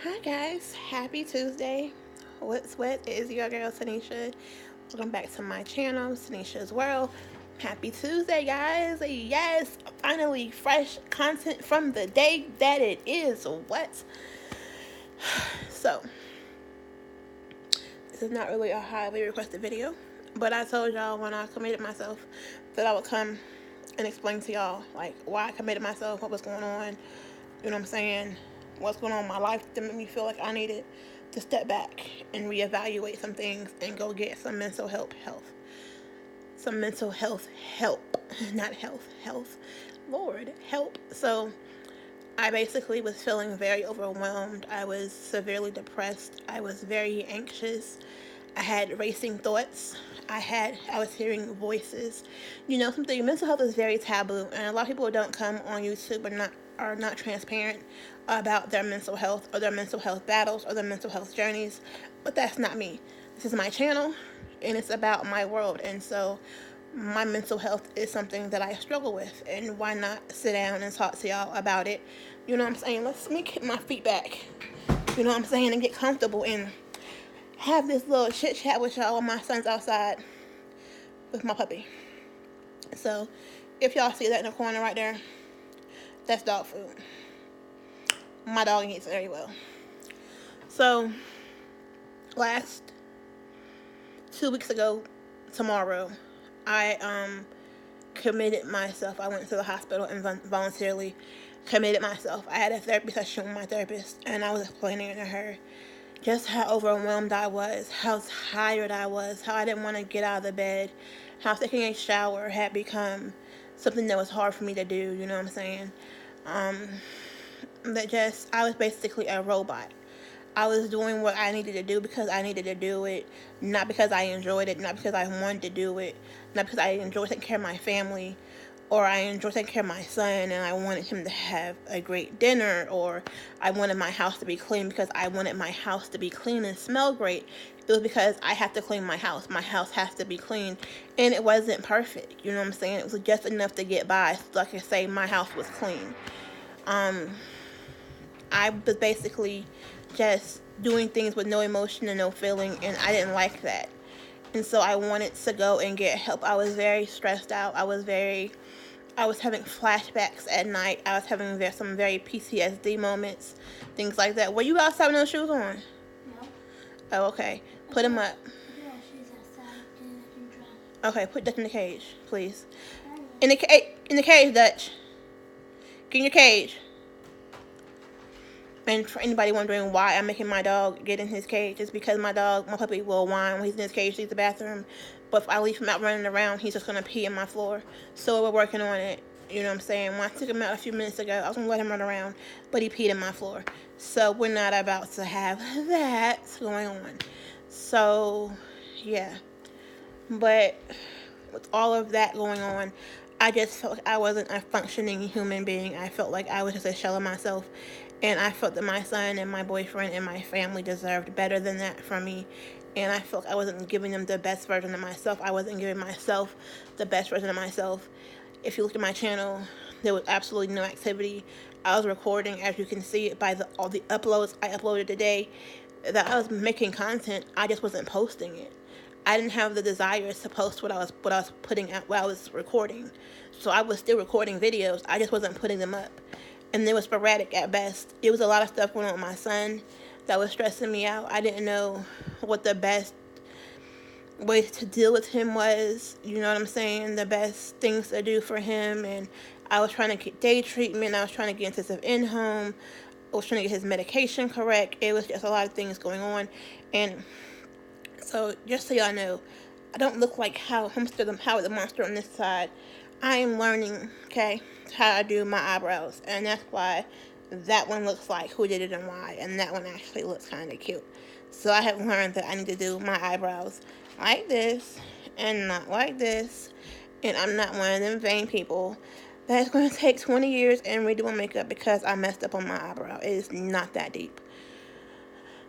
Hi guys, happy Tuesday. What's what? It is your girl Tanisha. Welcome back to my channel, Tanisha's World. Happy Tuesday, guys. Yes, finally fresh content from the day that it is. What? So, this is not really a highly requested video, but I told y'all when I committed myself that I would come and explain to y'all like why I committed myself, what was going on, you know what I'm saying, what's going on in my life that made me feel like I needed to step back and reevaluate some things and go get some mental health help, not health, Lord, help. So I basically was feeling very overwhelmed. I was severely depressed. I was very anxious. I had racing thoughts. I was hearing voices. You know, something mental health is very taboo, and a lot of people don't come on YouTube and are not transparent about their mental health or their mental health battles or their mental health journeys. But that's not me. This is my channel, and it's about my world. And so my mental health is something that I struggle with, and why not sit down and talk to y'all about it? You know what I'm saying? Let me get my feet back. You know what I'm saying? And get comfortable and have this little chit chat with y'all while my son's outside with my puppy. So, if y'all see that in the corner right there, that's dog food. My dog eats very well. So, last 2 weeks ago, tomorrow, I committed myself. I went to the hospital and voluntarily committed myself. I had a therapy session with my therapist, and I was explaining to her just how overwhelmed I was, how tired I was, how I didn't want to get out of the bed, how taking a shower had become something that was hard for me to do, you know what I'm saying? Um, I was basically a robot. I was doing what I needed to do because I needed to do it, not because I enjoyed it, not because I wanted to do it, not because I enjoyed taking care of my family, or I enjoyed taking care of my son and I wanted him to have a great dinner, or I wanted my house to be clean because I wanted my house to be clean and smell great. It was because I have to clean my house. My house has to be clean, and it wasn't perfect. You know what I'm saying? It was just enough to get by, so I could say my house was clean. Um, I was basically just doing things with no emotion and no feeling, and I didn't like that. And so I wanted to go and get help. I was very stressed out. I was having flashbacks at night. I was having some very PTSD moments, things like that. Were you outside with no shoes on? No. Oh, okay. Put them up. Yeah, she's outside. Then I can Okay, put Dutch in the cage, please. In the cage, Dutch. Get in your cage. And for anybody wondering why I'm making my dog get in his cage, it's because my puppy, will whine when he's in his cage to use the bathroom. But if I leave him out running around, he's just gonna pee in my floor. So we're working on it. You know what I'm saying? When I took him out a few minutes ago, I was gonna let him run around, but he peed in my floor. So we're not about to have that going on. So yeah. But with all of that going on, I just felt like I wasn't a functioning human being. I felt like I was just a shell of myself. And I felt that my son and my boyfriend and my family deserved better than that from me. And I felt like I wasn't giving them the best version of myself. I wasn't giving myself the best version of myself. If you look at my channel, there was absolutely no activity. I was recording, as you can see it by all the uploads I uploaded today, that I was making content. I just wasn't posting it. I didn't have the desire to post what I was putting out while I was recording. So I was still recording videos. I just wasn't putting them up. And they were sporadic at best. It was a lot of stuff going on with my son that was stressing me out. I didn't know what the best way to deal with him was. You know what I'm saying? The best things to do for him. And I was trying to get day treatment. I was trying to get intensive in-home. I was trying to get his medication correct. It was just a lot of things going on. And so, just so y'all know, I don't look like Howard the Monster on this side. I am learning, okay, how I do my eyebrows, and that's why that one looks like who did it and why, and that one actually looks kind of cute. So I have learned that I need to do my eyebrows like this and not like this, and I'm not one of them vain people that's going to take 20 years and redo my makeup because I messed up on my eyebrow. It is not that deep.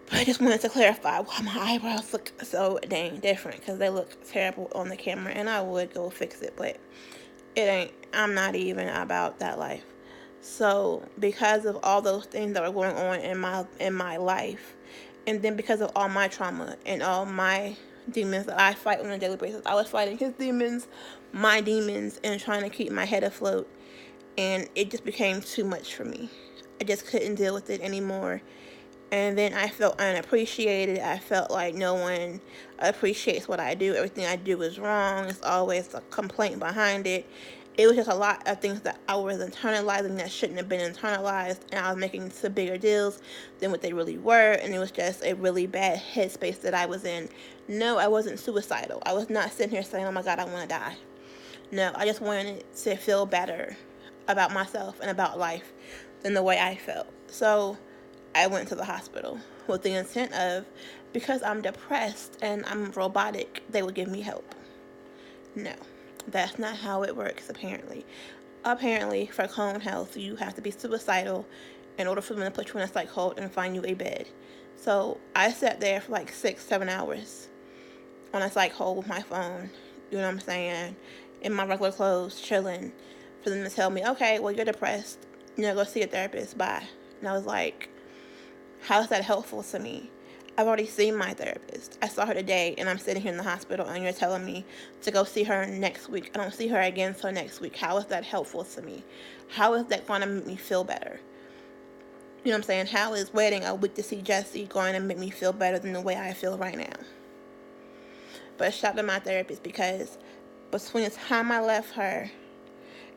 But I just wanted to clarify why my eyebrows look so dang different, because they look terrible on the camera, and I would go fix it, but it ain't. I'm not even about that life. So because of all those things that were going on in my life, and then because of all my trauma and all my demons that I fight on a daily basis, I was fighting his demons, my demons, and trying to keep my head afloat. And it just became too much for me. I just couldn't deal with it anymore. And then I felt unappreciated. I felt like no one appreciates what I do. Everything I do is wrong. It's always a complaint behind it. It was just a lot of things that I was internalizing that shouldn't have been internalized, and I was making some bigger deals than what they really were, and it was just a really bad headspace that I was in. No, I wasn't suicidal. I was not sitting here saying, oh my God, I want to die. No, I just wanted to feel better about myself and about life than the way I felt. So I went to the hospital with the intent of, because I'm depressed and I'm robotic, they would give me help. No, that's not how it works, apparently. Apparently, for cone health, you have to be suicidal in order for them to put you in a psych hold and find you a bed. So I sat there for like 6-7 hours on a psych hold with my phone, you know what I'm saying, in my regular clothes, chilling, for them to tell me, okay, well, you're depressed, go see a therapist, bye. And I was like, how is that helpful to me? I've already seen my therapist. I saw her today, and I'm sitting here in the hospital, and you're telling me to go see her next week. I don't see her again until next week. How is that helpful to me? How is that going to make me feel better? You know what I'm saying? How is waiting a week to see Jessie going to make me feel better than the way I feel right now? But shout out to my therapist, because between the time I left her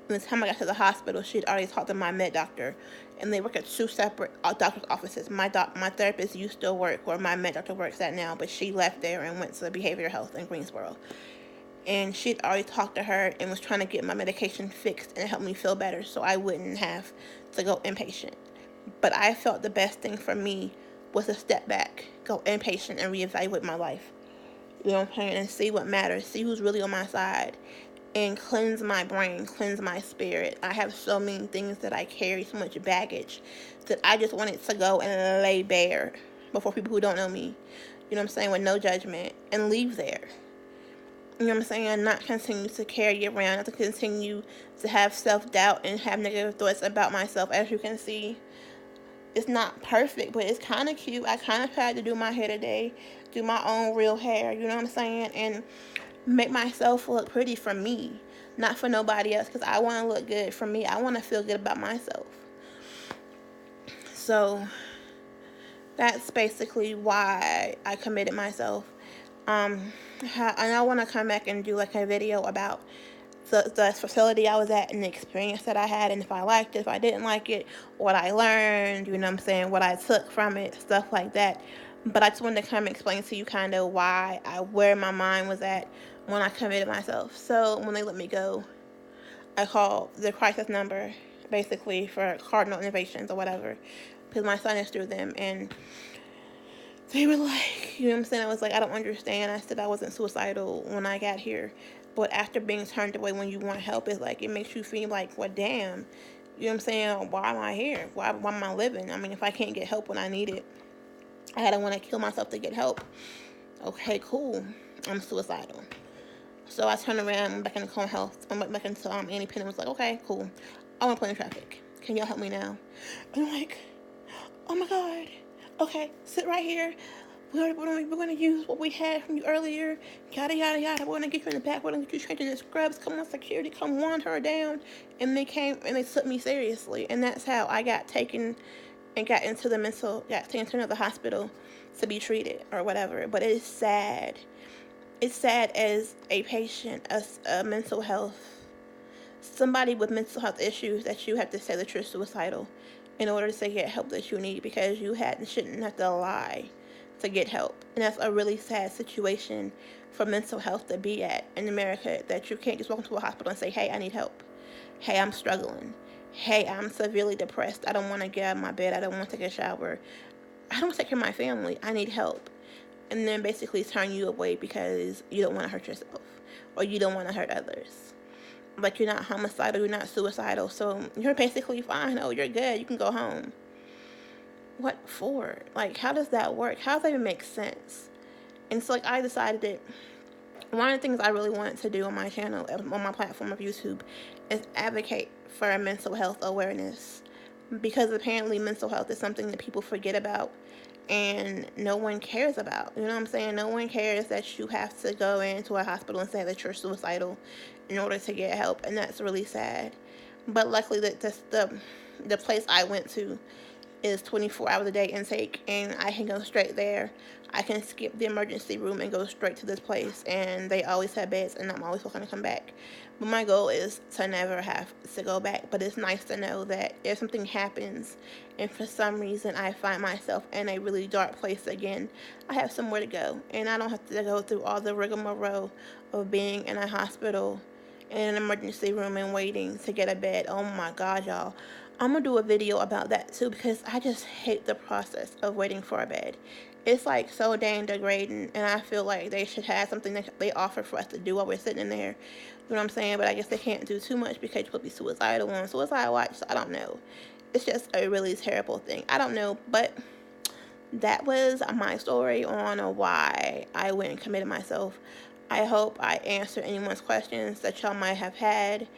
and the time I got to the hospital, she'd already talked to my med doctor, and they work at 2 separate doctor's offices. My therapist used to work where my med doctor works at now, but she left there and went to behavioral health in Greensboro. And she'd already talked to her and was trying to get my medication fixed and help me feel better so I wouldn't have to go inpatient. But I felt the best thing for me was to step back, go inpatient, and reevaluate my life. You know what I'm saying? And see what matters, see who's really on my side, and cleanse my brain, cleanse my spirit. I have so many things that I carry, so much baggage, that I just wanted to go and lay bare before people who don't know me, you know what I'm saying, with no judgment, and leave there. You know what I'm saying? Not continue to carry around, not to continue to have self-doubt and have negative thoughts about myself. As you can see, it's not perfect, but it's kind of cute. I kind of tried to do my hair today, do my own real hair, you know what I'm saying, and make myself look pretty for me, not for nobody else, because I want to look good for me. I want to feel good about myself. So that's basically why I committed myself. And I want to come back and do like a video about the facility I was at and the experience that I had, and if I liked it, if I didn't like it, what I learned, you know what I'm saying, what I took from it, stuff like that. But I just wanted to come explain to you kind of where my mind was at when I committed myself. So when they let me go, I called the crisis number, basically, for Cardinal Innovations or whatever, because my son is through them, and they were like, you know what I'm saying, I was like, I don't understand. I said I wasn't suicidal when I got here, but after being turned away when you want help, it's like, it makes you feel like, well, damn, you know what I'm saying, why am I here? Why am I living? I mean, if I can't get help when I need it, I don't want to kill myself to get help. Okay, cool. I'm suicidal. So I turned around, went back into Cone Health, and went back into Annie Penn and was like, okay, cool. I want to play in traffic. Can y'all help me now? And I'm like, oh my God. Okay, sit right here. We're going to use what we had from you earlier. Yada, yada, yada. We're going to get you in the back. We're going to get you changed in the scrubs. Come on, security. Come wind her down. And they came and they took me seriously. And that's how I got taken and got taken to the hospital to be treated or whatever. But it is sad. It's sad as a patient, as a mental health, somebody with mental health issues, that you have to say that you're suicidal in order to get help that you need, because you shouldn't have to lie to get help. And that's a really sad situation for mental health to be at in America, that you can't just walk into a hospital and say, hey, I need help. Hey, I'm struggling. Hey, I'm severely depressed. I don't want to get out of my bed. I don't want to take a shower. I don't want to take care of my family. I need help. And then basically turn you away because you don't want to hurt yourself, or you don't want to hurt others. Like, you're not homicidal, you're not suicidal, so you're basically fine. Oh, you're good, you can go home. What for? Like, how does that work? How does that even make sense? And so, like, I decided that one of the things I really wanted to do on my channel, on my platform of YouTube, is advocate for mental health awareness, because apparently mental health is something that people forget about and no one cares about. You know what I'm saying? No one cares that you have to go into a hospital and say that you're suicidal in order to get help, and that's really sad. But luckily, the place I went to is 24 hours a day intake, and I can go straight there. I can skip the emergency room and go straight to this place, and they always have beds, and I'm always welcome to come back. But my goal is to never have to go back. But it's nice to know that if something happens and for some reason I find myself in a really dark place again, I have somewhere to go, and I don't have to go through all the rigmarole of being in a hospital in an emergency room and waiting to get a bed. Oh my God, y'all. I'm going to do a video about that too, because I just hate the process of waiting for a bed. It's like so dang degrading, and I feel like they should have something that they offer for us to do while we're sitting in there. You know what I'm saying? But I guess they can't do too much because you'll be suicidal on Suicide Watch, so I don't know. It's just a really terrible thing. I don't know, but that was my story on why I went and committed myself. I hope I answered anyone's questions that y'all might have had.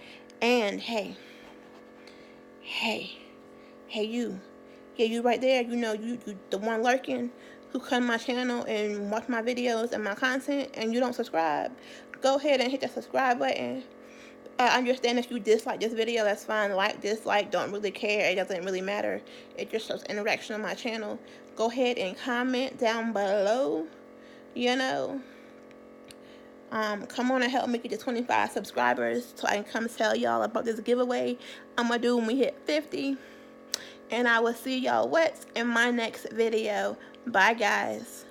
And hey, you. Yeah, you right there. You know, you the one lurking who come to my channel and watch my videos and my content and you don't subscribe. Go ahead and hit that subscribe button. I understand if you dislike this video, that's fine. Like, dislike, don't really care. It doesn't really matter. It just shows interaction on my channel. Go ahead and comment down below. You know, come on and help me get to 25 subscribers so I can come tell y'all about this giveaway I'm gonna do when we hit 50. And I will see y'all in my next video. Bye, guys.